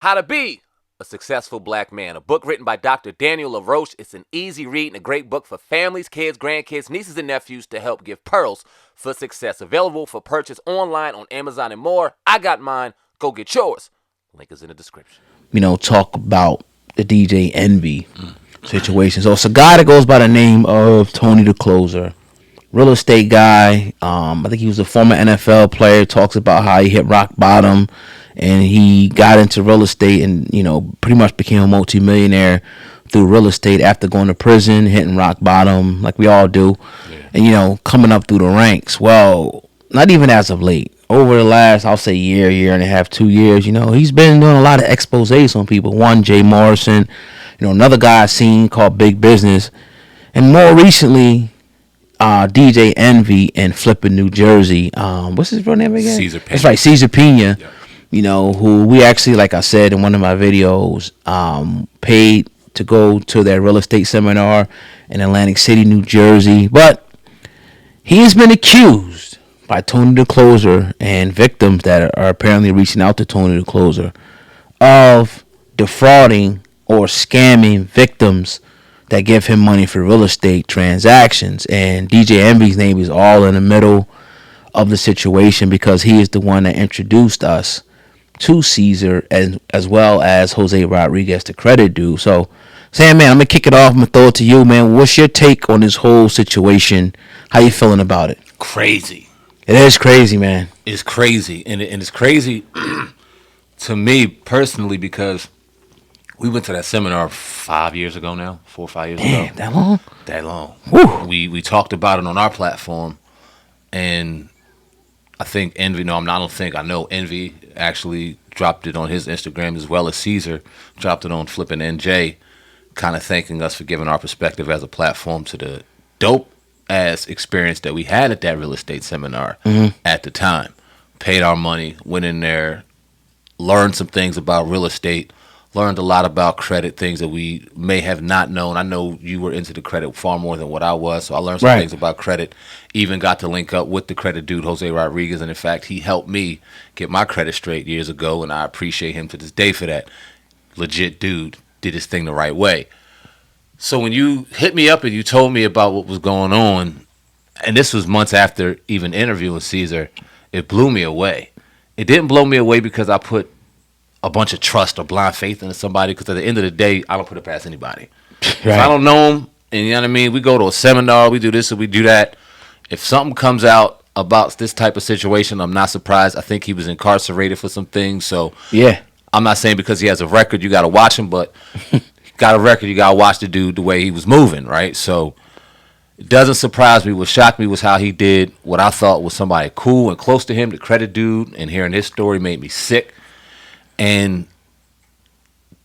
How to Be a Successful Black Man, a book written by Dr. Daniel LaRoche. It's an easy read and a great book for families, kids, grandkids, nieces, and nephews to help give pearls for success. Available for purchase online on Amazon and more. I got mine. Go get yours. Link is in the description. Talk about the DJ Envy situation. So it's a guy that goes by the name of Tony the Closer. Real estate guy. I think he was a former NFL player. Talks about how he hit rock bottom and he got into real estate and, pretty much became a multimillionaire through real estate after going to prison, hitting rock bottom like we all do. Yeah. And, coming up through the ranks. Well, not even as of late. Over the last, I'll say year and a half, 2 years, he's been doing a lot of exposés on people. One, Jay Morrison, another guy I seen called Big Business. And more recently, DJ Envy in Flippin, New Jersey. What's his real name again? Cesar Pina. That's right, Cesar Pina. Yeah. Who we actually, like I said in one of my videos, paid to go to their real estate seminar in Atlantic City, New Jersey. But he has been accused by Tony the Closer and victims that are apparently reaching out to Tony the Closer of defrauding or scamming victims that give him money for real estate transactions. And DJ Envy's name is all in the middle of the situation because he is the one that introduced us to Cesar as well as Jose Rodriguez, the credit dude. So, Sam, man, I'm going to kick it off. I'm going to throw it to you, man. What's your take on this whole situation? How you feeling about it? Crazy. It is crazy, man. It's crazy. And it's crazy to me personally because we went to that seminar 5 years ago now, 4 or 5 years ago. That long? That long. Whew. We talked about it on our platform, and I think Envy, I know Envy actually dropped it on his Instagram as well as Cesar dropped it on Flippin NJ, kind of thanking us for giving our perspective as a platform to the dope ass experience that we had at that real estate seminar at the time. Paid our money, went in there, learned some things about real estate, learned a lot about credit, things that we may have not known. I know you were into the credit far more than what I was, so I learned some things about credit. Even got to link up with the credit dude, Jose Rodriguez, and in fact, he helped me get my credit straight years ago, and I appreciate him to this day for that. Legit dude, did his thing the right way. So when you hit me up and you told me about what was going on, and this was months after even interviewing Cesar, it blew me away. It didn't blow me away because I put a bunch of trust or blind faith into somebody, because at the end of the day, I don't put it past anybody. Right. If I don't know them, and you know what I mean, we go to a seminar, we do this and we do that. If something comes out about this type of situation, I'm not surprised. I think he was incarcerated for some things, so yeah, I'm not saying because he has a record you got to watch him, but got a record, you got to watch the dude the way he was moving, right? So it doesn't surprise me. What shocked me was how he did what I thought was somebody cool and close to him, the credit dude, and hearing his story made me sick. And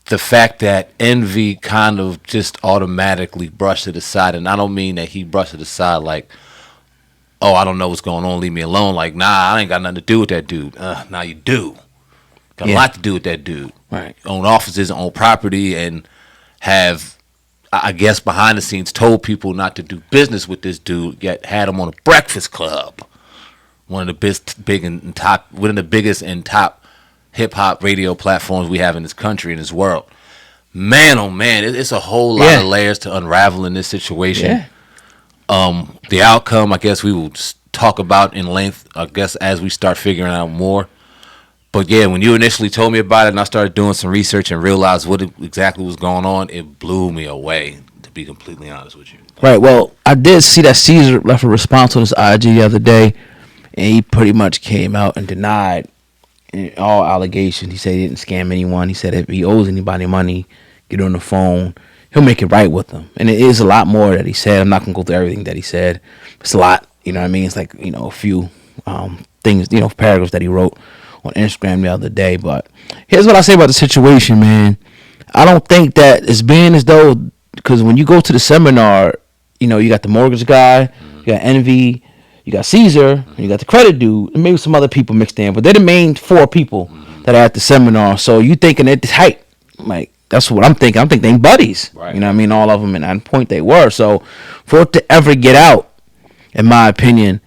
the fact that Envy kind of just automatically brushed it aside, and I don't mean that he brushed it aside like, oh, I don't know what's going on, leave me alone. Like, nah, I ain't got nothing to do with that dude. Now you do. Got a lot to do with that dude. Right. Own offices, own property, and have, I guess, behind the scenes told people not to do business with this dude, yet had him on a Breakfast Club. One of the biggest and top hip-hop radio platforms we have in this country, in this world. Man, oh man, it's a whole lot of layers to unravel in this situation. The outcome, I guess we will talk about in length, I guess, as we start figuring out more. But yeah, when you initially told me about it and I started doing some research and realized what exactly was going on, it blew me away, to be completely honest with you. Right, well, I did see that Cesar left a response on his IG the other day, and he pretty much came out and denied all allegations. He said he didn't scam anyone. He said if he owes anybody money, get on the phone, he'll make it right with them. And it is a lot more that he said. I'm not going to go through everything that he said. It's a lot, you know what I mean? It's like, a few things, paragraphs that he wrote on Instagram the other day. But here's what I say about the situation, man. I don't think that it's being as though, because when you go to the seminar, you got the mortgage guy, you got Envy, you got Cesar, and you got the credit dude, and maybe some other people mixed in, but they're the main 4 people that are at the seminar. So you thinking they're tight. Like, that's what I'm thinking. I'm thinking they ain't buddies. Right. You know what I mean? All of them, and at one point they were. So for it to ever get out, in my opinion,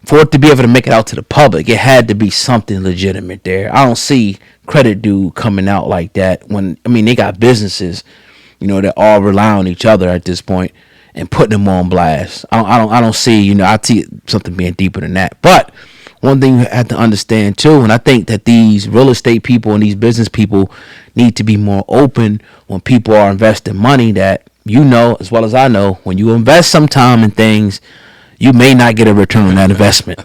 for it to be able to make it out to the public, it had to be something legitimate there. I don't see Credit Dude coming out like that when, I mean, they got businesses, that all rely on each other at this point, and putting them on blast. I don't see, I see something being deeper than that. But one thing you have to understand too, and I think that these real estate people and these business people need to be more open when people are investing money, that as well as I know, when you invest some time in things, you may not get a return on that investment.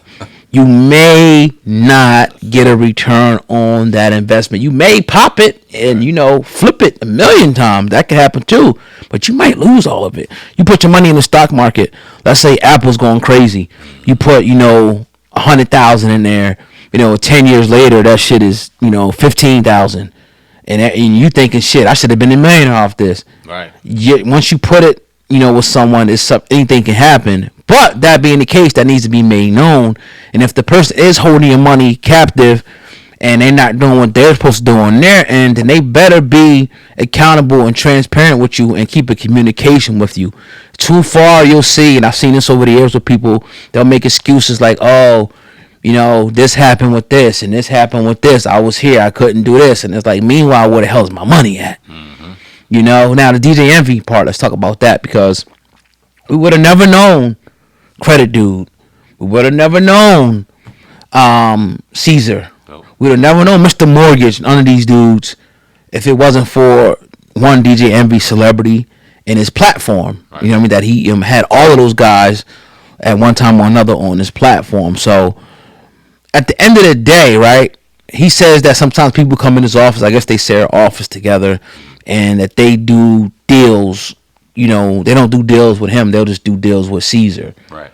You may not get a return on that investment. You may pop it and, flip it 1,000,000 times. That could happen too. But you might lose all of it. You put your money in the stock market. Let's say Apple's going crazy. You put, 100,000 in there. 10 years later, that shit is, 15,000. And you thinking, shit, I should have been a millionaire off this. Right. Yet once you put it, with someone, anything can happen. But that being the case, that needs to be made known. And if the person is holding your money captive and they're not doing what they're supposed to do on their end, then they better be accountable and transparent with you and keep a communication with you. Too far, you'll see, and I've seen this over the years with people, they'll make excuses like, oh, this happened with this and this happened with this. I was here, I couldn't do this. And it's like, meanwhile, where the hell is my money at? Now the DJ Envy part, let's talk about that, because we would have never known Credit Dude. We would have never known Cesar. Nope. We would have never known Mr. Mortgage, none of these dudes, if it wasn't for one DJ Envy celebrity and his platform. Right. That he had all of those guys at one time or another on his platform. So at the end of the day, right, he says that sometimes people come in his office, I guess they share office together, and that they do deals. They don't do deals with him. They'll just do deals with Cesar. Right.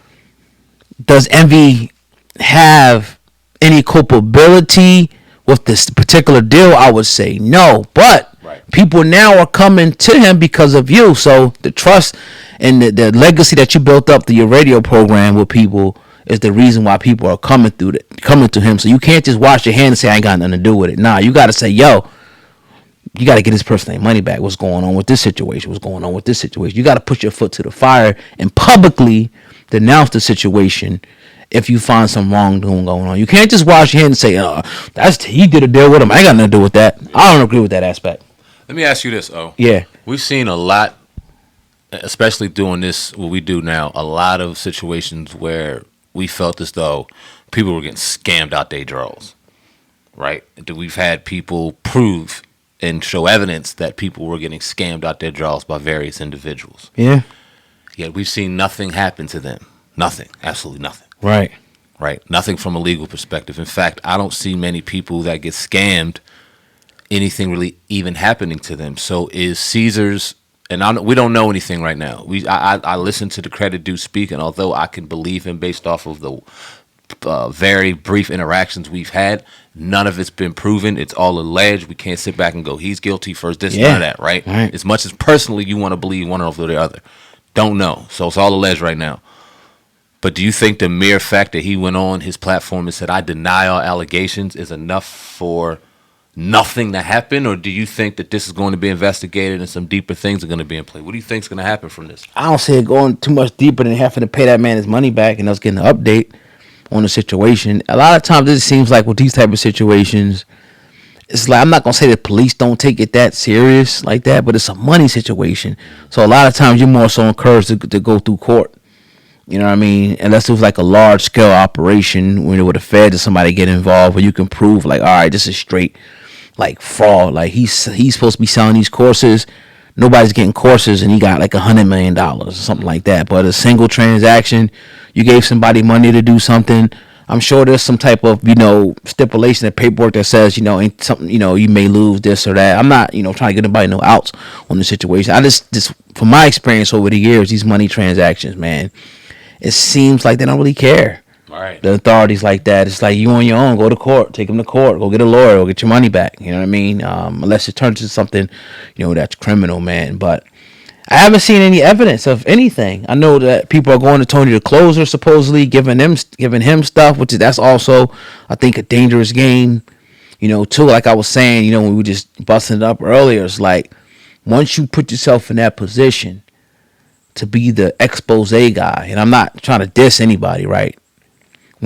Does Envy have any culpability with this particular deal? I would say no. But people now are coming to him because of you. So the trust and the legacy that you built up through your radio program with people is the reason why people are coming to him. So you can't just wash your hand and say, I ain't got nothing to do with it. Nah, you got to say, yo, you got to get this person their money back. What's going on with this situation? What's going on with this situation? You got to put your foot to the fire and publicly denounce the situation if you find some wrongdoing going on. You can't just wash your hands and say, he did a deal with him. I ain't got nothing to do with that. I don't agree with that aspect. Let me ask you this, Yeah. We've seen a lot, especially doing this, what we do now, a lot of situations where we felt as though people were getting scammed out their draws, right? We've had people prove and show evidence that people were getting scammed out their draws by various individuals. Yeah. Yet we've seen nothing happen to them. Nothing. Absolutely nothing. Right. Right. Nothing from a legal perspective. In fact, I don't see many people that get scammed, anything really even happening to them. So is Cesar's, and we don't know anything right now. I listened to the Credit Dude speak, and although I can believe him based off of the very brief interactions we've had, none of it's been proven. It's all alleged. We can't sit back and go, he's guilty first, this, none of that, right? As much as personally you want to believe one over the other. Don't know. So it's all alleged right now. But do you think the mere fact that he went on his platform and said, I deny all allegations, is enough for nothing to happen? Or do you think that this is going to be investigated and some deeper things are going to be in play? What do you think is going to happen from this? I don't see it going too much deeper than having to pay that man his money back and us getting an update on the situation. A lot of times it seems like with these type of situations, it's like, I'm not going to say the police don't take it that serious like that, but it's a money situation. So a lot of times you're more so encouraged to go through court. You know what I mean? Unless it was like a large scale operation when it would have fed to somebody get involved, where you can prove like, all right, this is straight like fraud. Like he's supposed to be selling these courses. Nobody's getting courses and he got like $100 million or something like that. But a single transaction, you gave somebody money to do something. I'm sure there's some type of, stipulation of paperwork that says, ain't something, you may lose this or that. I'm not, trying to get anybody no outs on the situation. I just from my experience over the years, these money transactions, man, it seems like they don't really care. Right. The authorities like that. It's like you on your own. Go to court. Take them to court. Go get a lawyer. Go get your money back. You know what I mean? Unless it turns into something, that's criminal, man. But I haven't seen any evidence of anything. I know that people are going to Tony the Closer, supposedly giving him stuff, that's also, I think, a dangerous game. Too. Like I was saying, when we were just busting it up earlier, it's like once you put yourself in that position to be the expose guy, and I'm not trying to diss anybody, right?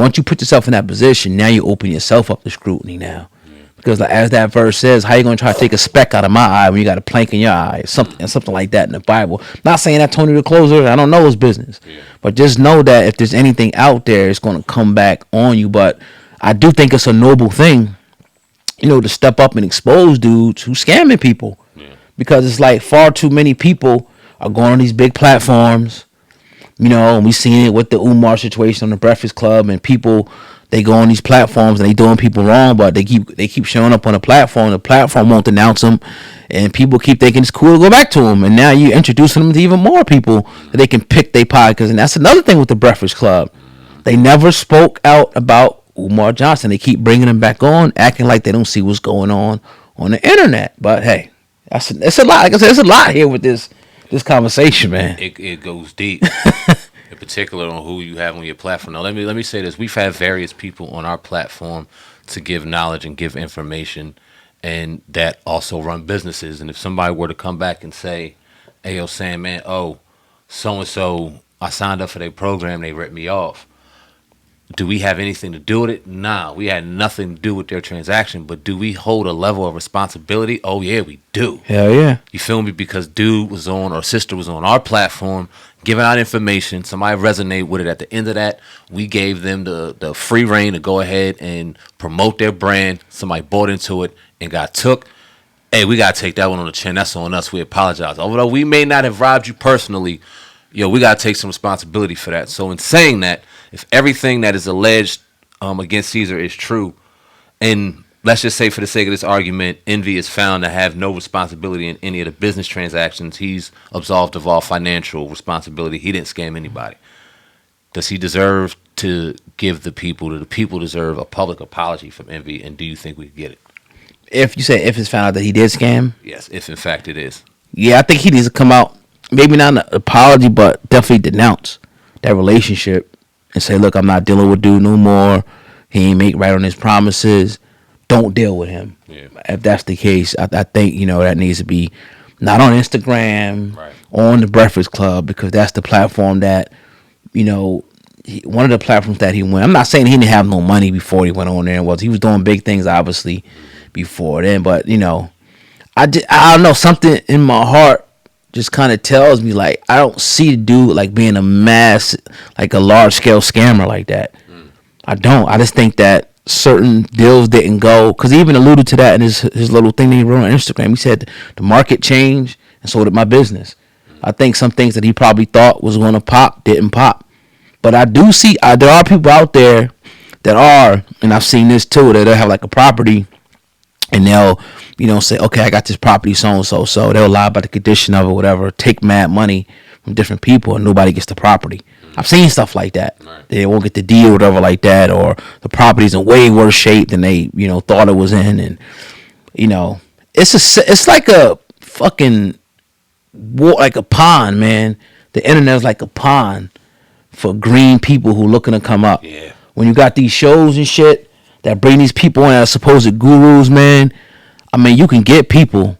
Once you put yourself in that position, now you open yourself up to scrutiny now. Because like, as that verse says, how you going to try to take a speck out of my eye when you got a plank in your eye? Something like that in the Bible. Not saying that Tony the Closer, I don't know his business. Yeah. But just know that if there's anything out there, it's going to come back on you. But I do think it's a noble thing, to step up and expose dudes who scamming people. Yeah. Because it's like far too many people are going on these big platforms. And we seen it with the Umar situation on the Breakfast Club, and people, they go on these platforms and they doing people wrong, but they keep showing up on the platform. The platform won't denounce them, and people keep thinking it's cool to go back to them. And now you're introducing them to even more people that they can pick their podcast. And that's another thing with the Breakfast Club. They never spoke out about Umar Johnson. They keep bringing him back on, acting like they don't see what's going on the internet. But hey, it's a lot. Like I said, there's a lot here with this conversation, man. It goes deep. In particular on who you have on your platform. Now, let me say this. We've had various people on our platform to give knowledge and give information, and that also run businesses. And if somebody were to come back and say, hey, yo, Sam, man, so-and-so, I signed up for their program, they ripped me off. Do we have anything to do with it? Nah, we had nothing to do with their transaction. But do we hold a level of responsibility? Oh, yeah, we do. Hell yeah. You feel me? Because dude was on, or sister was on our platform, giving out information. Somebody resonate with it. At the end of that, we gave them the free reign to go ahead and promote their brand. Somebody bought into it and got took. Hey, we got to take that one on the chin. That's on us. We apologize. Although we may not have robbed you personally, we got to take some responsibility for that. So in saying that, if everything that is alleged against Cesar is true, and let's just say for the sake of this argument, Envy is found to have no responsibility in any of the business transactions, he's absolved of all financial responsibility. He didn't scam anybody. Does he deserve to give the people deserve a public apology from Envy, and do you think we could get it? If it's found out that he did scam? Yes, if in fact it is. Yeah, I think he needs to come out, maybe not an apology, but definitely denounce that relationship and say, look, I'm not dealing with dude no more. He ain't make right on his promises. Don't deal with him. Yeah. If that's the case, I think, that needs to be not on Instagram, right, on the Breakfast Club, because that's the platform that, one of the platforms that he went. I'm not saying he didn't have no money before he went on there. He was doing big things, obviously, before then. But, I don't know, something in my heart just kind of tells me, like, I don't see the dude like being a large scale scammer like that. I don't. I just think that certain deals didn't go, because he even alluded to that in his little thing that he wrote on Instagram. He said the market changed, and so did my business. I think some things that he probably thought was going to pop didn't pop. But I do see there are people out there that are, and I've seen this too, that they'll have like a property, and they'll say, okay, I got this property so-and-so. So they'll lie about the condition of it, whatever, take mad money from different people, and nobody gets the property. I've seen stuff like that. Right. They won't get the deal or whatever like that, or the property's in way worse shape than they, thought it was in. And, it's like a fucking like a pond, man. The internet is like a pond for green people who looking to come up. Yeah. When you got these shows and shit that bring these people in as supposed gurus, man, I mean, you can get people,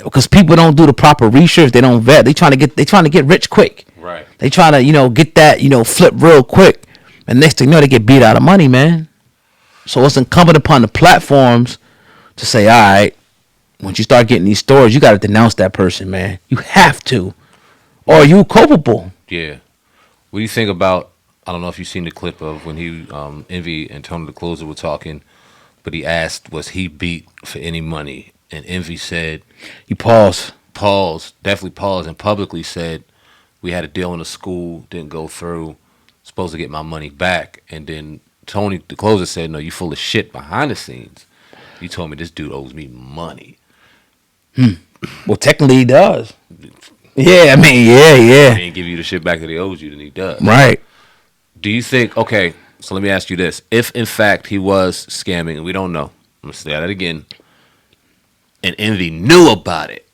because people don't do the proper research. They don't vet. They trying to get rich quick. Right. They trying to, get that, flip real quick. And next thing you know, they get beat out of money, man. So it's incumbent upon the platforms to say, all right, once you start getting these stories, you got to denounce that person, man. You have to. Or you culpable. Yeah. What do you think about, I don't know if you've seen the clip of when he, Envy and Tony the Closer were talking, but he asked, was he beat for any money? And Envy said, he paused, definitely paused, and publicly said, we had a deal in the school, didn't go through, supposed to get my money back. And then Tony the Closer said, no, you full of shit behind the scenes. You told me this dude owes me money. Well, technically he does. Yeah, I mean, yeah. He didn't give you the shit back that he owes you, then he does. Right. Do you think, okay, so let me ask you this. If, in fact, he was scamming, and we don't know, I'm going to say that again, and Envy knew about it,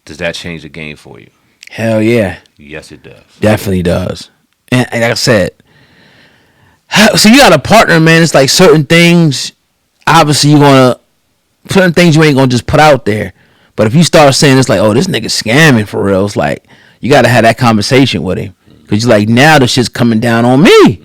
does that change the game for you? Hell yeah. Yes, it does. Definitely does. And like I said, so you got a partner, man. It's like certain things, obviously certain things you ain't going to just put out there. But if you start saying it's like, oh, this nigga scamming for real, it's like, you got to have that conversation with him. Because you're like, now the shit's coming down on me.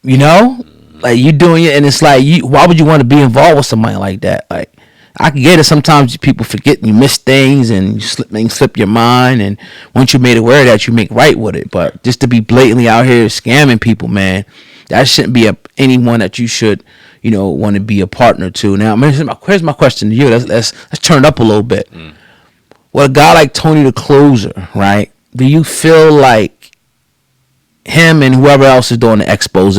You know, like you doing it, and it's like, why would you want to be involved with somebody like that? Like, I can get it. Sometimes people forget, you miss things, and you slip your mind. And once you made aware of that, you make right with it. But just to be blatantly out here scamming people, man, that shouldn't be anyone that you should, want to be a partner to. Now, here's my question to you. Let's turn it up a little bit. With a guy like Tony the Closer, right? Do you feel like him and whoever else is doing the expose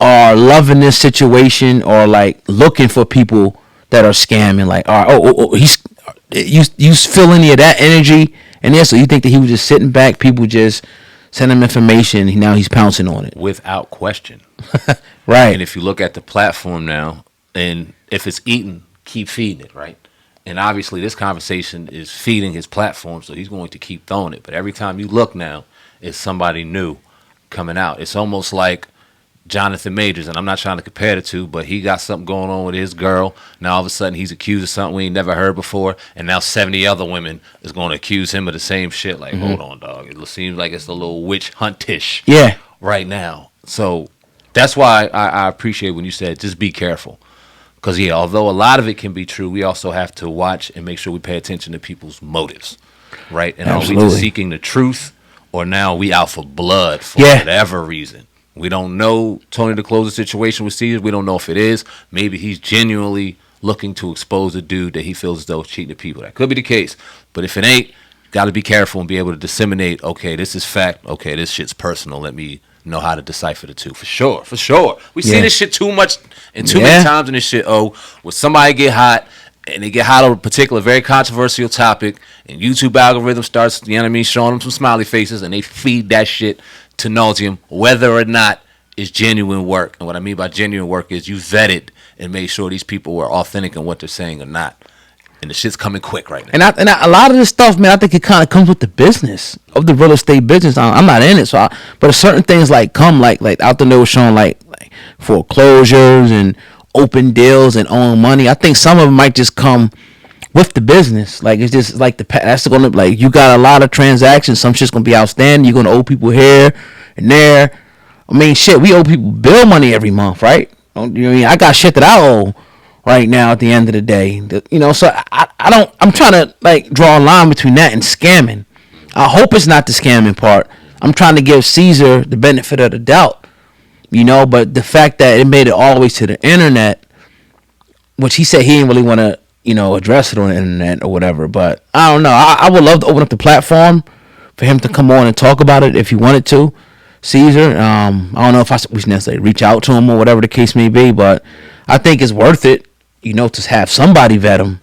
are loving this situation, or like looking for people that are scamming? Like, all right, you feel any of that energy in there? So you think that he was just sitting back, people just send him information, and now he's pouncing on it? Without question. Right. And if you look at the platform now, and if it's eating, keep feeding it, right? And obviously this conversation is feeding his platform, so he's going to keep throwing it. But every time you look now, it's somebody new coming out. It's almost like Jonathan Majors, and I'm not trying to compare the two, but he got something going on with his girl. Now all of a sudden he's accused of something we ain't never heard before, and now 70 other women is going to accuse him of the same shit. Like, hold on, dog. It seems like it's a little witch huntish right now. So that's why I appreciate when you said just be careful. Because, although a lot of it can be true, we also have to watch and make sure we pay attention to people's motives, right? And Absolutely. are we just seeking the truth, or now we out for blood for whatever reason? We don't know Tony the Closer situation with Cesar. We don't know if it is. Maybe he's genuinely looking to expose a dude that he feels as though is cheating people. That could be the case. But if it ain't, got to be careful and be able to disseminate, okay, this is fact. Okay, this shit's personal. Let me know how to decipher the two. For sure. We see this shit too much and too many times in this shit. When somebody get hot, and they get hot on a particular very controversial topic, and YouTube algorithm starts, showing them some smiley faces, and they feed that shit to nauseum, whether or not it's genuine work. And what I mean by genuine work is you vetted and made sure these people were authentic in what they're saying or not. And the shit's coming quick right now. And a lot of this stuff, man, I think it kind of comes with the business of the real estate business. I'm not in it, but certain things like out the nose showing like foreclosures and open deals and own money. I think some of them might just come with the business. Like, it's just like that's gonna, like, you got a lot of transactions. Some shit's gonna be outstanding. You're gonna owe people here and there. I mean, shit, we owe people bill money every month, right? You know what I mean? I got shit that I owe right now at the end of the day. So I'm trying to like draw a line between that and scamming. I hope it's not the scamming part. I'm trying to give Cesar the benefit of the doubt, but the fact that it made it all the way to the internet, which he said he didn't really want to, address it on the internet or whatever. But I don't know. I would love to open up the platform for him to come on and talk about it if he wanted to. Cesar, I don't know if we should necessarily reach out to him or whatever the case may be, but I think it's worth it, to have somebody vet him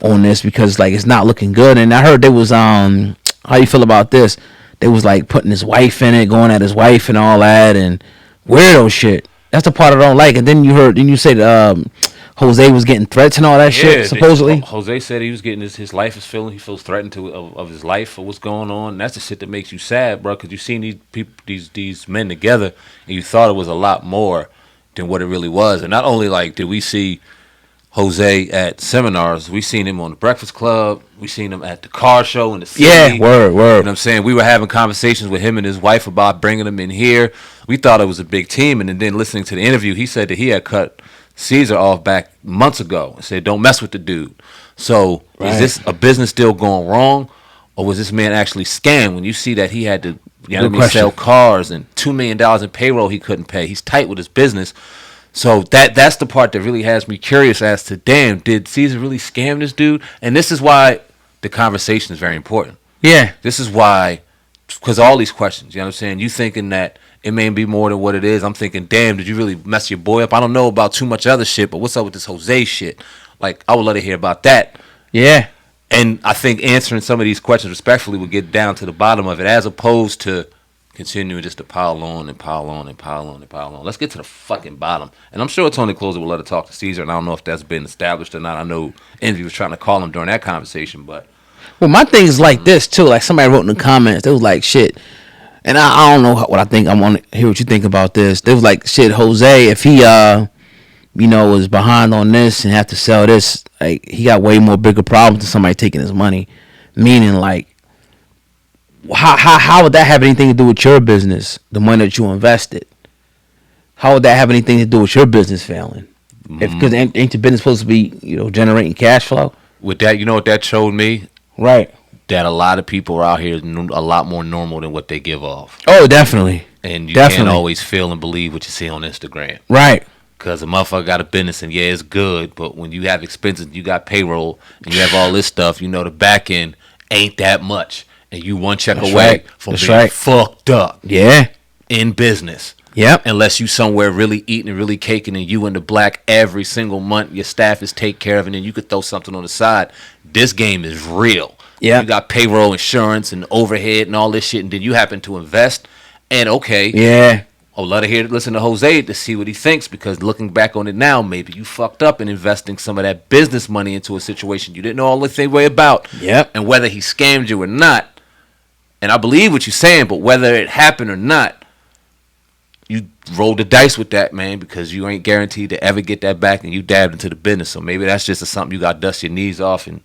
on this, because like it's not looking good. And I heard there was how you feel about this? They was like putting his wife in it, going at his wife and all that, and weirdo shit. That's the part I don't like. And then you said Jose was getting threats and all that shit, supposedly. Jose said he was getting he feels threatened of his life for what's going on. And that's the shit that makes you sad, bro, because you've seen these people, these men together, and you thought it was a lot more than what it really was. And not only like did we see Jose at seminars, we seen him on the Breakfast Club, we seen him at the car show in the city. Yeah, word. You know what I'm saying? We were having conversations with him and his wife about bringing him in here. We thought it was a big team, and then listening to the interview, he said that he had cut Cesar off back months ago and said, don't mess with the dude. So is this a business deal going wrong, or was this man actually scammed? When you see that he had to sell cars and $2 million in payroll he couldn't pay. He's tight with his business. So that's the part that really has me curious as to, damn, did Cesar really scam this dude? And this is why the conversation is very important. Yeah. This is why, because all these questions, you know what I'm saying? You thinking that it may be more than what it is. I'm thinking, damn, did you really mess your boy up? I don't know about too much other shit, but what's up with this Jose shit? Like, I would love to hear about that. Yeah. And I think answering some of these questions respectfully would get down to the bottom of it, as opposed to continuing just to pile on and pile on and pile on and pile on. Let's get to the fucking bottom. And I'm sure Tony Closer will let her talk to Cesar, and I don't know if that's been established or not. I know Envy was trying to call him during that conversation, but... Well, my thing is like this, too. Like, somebody wrote in the comments, they was like, shit... And I don't know what I think. I want to hear what you think about this. They was like, shit, Jose, if he, was behind on this and have to sell this, like, he got way more bigger problems than somebody taking his money. Meaning, like, how would that have anything to do with your business, the money that you invested? How would that have anything to do with your business failing? Because ain't your business supposed to be, generating cash flow? With that, you know what that showed me? Right. That a lot of people are out here a lot more normal than what they give off. Oh, definitely. And you Definitely. can't always feel and believe what you see on Instagram. Right. Because a motherfucker got a business and yeah, it's good, but when you have expenses, you got payroll, and you have all this stuff, the back end ain't that much. And you one check away from being fucked up. Yeah. In business. Yep. Unless you somewhere really eating and really caking and you in the black every single month, your staff is take care of, and then you could throw something on the side. This game is real. Yeah. You got payroll, insurance, and overhead and all this shit, and then you happen to invest. And okay. Yeah. I'd love to listen to Jose to see what he thinks, because looking back on it now, maybe you fucked up in investing some of that business money into a situation you didn't know all the way about. Yep. And whether he scammed you or not. And I believe what you're saying, but whether it happened or not, you rolled the dice with that, man, because you ain't guaranteed to ever get that back, and you dabbed into the business. So maybe that's just something you got to dust your knees off and,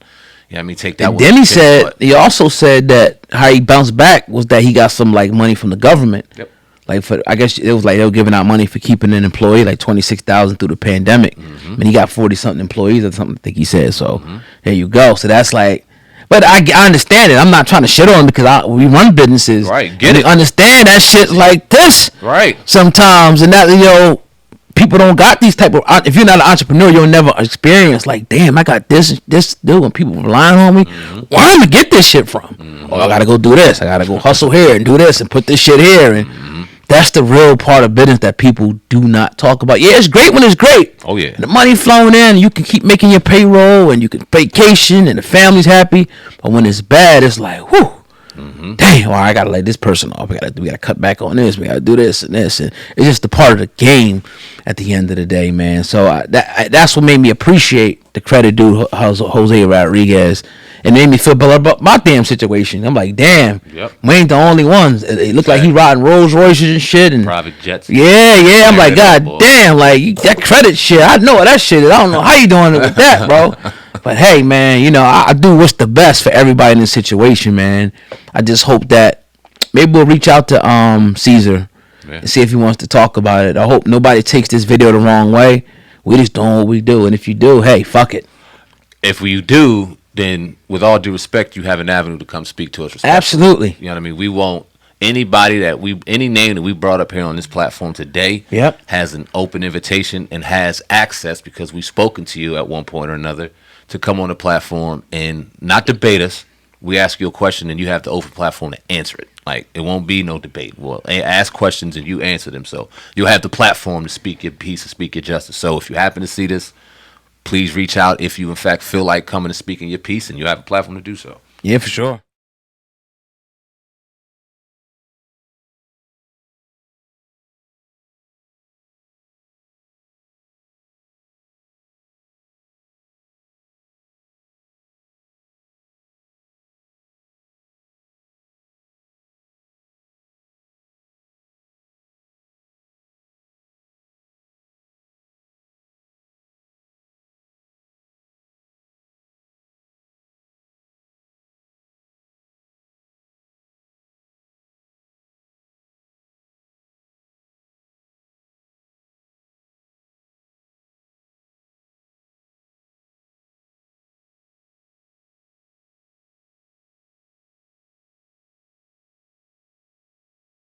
take that. And then he also said that how he bounced back was that he got some money from the government. Yep. I guess it was they were giving out money for keeping an employee, $26,000 through the pandemic. Mm-hmm. And he got 40-something employees or something, I think he said. So there you go. So that's but I understand it. I'm not trying to shit on him because we run businesses. Right, get it. Understand that shit's like this. Right. Sometimes, and that, people don't got these type of, if you're not an entrepreneur, you'll never experience damn, I got this dude, and people relying on me. Where am I gonna get this shit from? Oh, I gotta go do this. I gotta go hustle here and do this and put this shit here. And that's the real part of business that people do not talk about. Yeah, it's great when it's great. Oh, yeah. And the money flowing in, and you can keep making your payroll, and you can vacation, and the family's happy. But when it's bad, it's whew. Damn, I gotta let this person off. We gotta cut back on this. We gotta do this and this, and it's just a part of the game. At the end of the day, man. So that's what made me appreciate the credit due Jose Rodriguez, and made me feel better about my damn situation. I'm like, damn, we ain't the only ones. It looked like he riding Rolls Royces and shit, and private jets. Yeah. I'm like, God damn, that credit shit. I know what that shit is. I don't know how you doing it with that, bro. But hey, man, I do what's the best for everybody in this situation, man. I just hope that maybe we'll reach out to Cesar and see if he wants to talk about it. I hope nobody takes this video the wrong way. We just doing what we do, and if you do, hey, fuck it. If you do, then with all due respect, you have an avenue to come speak to us. Absolutely. You know what I mean? We won't. Anybody any name that we brought up here on this platform today has an open invitation and has access, because we've spoken to you at one point or another, to come on the platform and not debate us. We ask you a question and you have the open platform to answer it. It won't be no debate. We'll ask questions and you answer them. So you'll have the platform to speak your piece and speak your justice. So if you happen to see this, please reach out if you in fact feel like coming and speaking your piece, and you have a platform to do so. Yeah, for sure.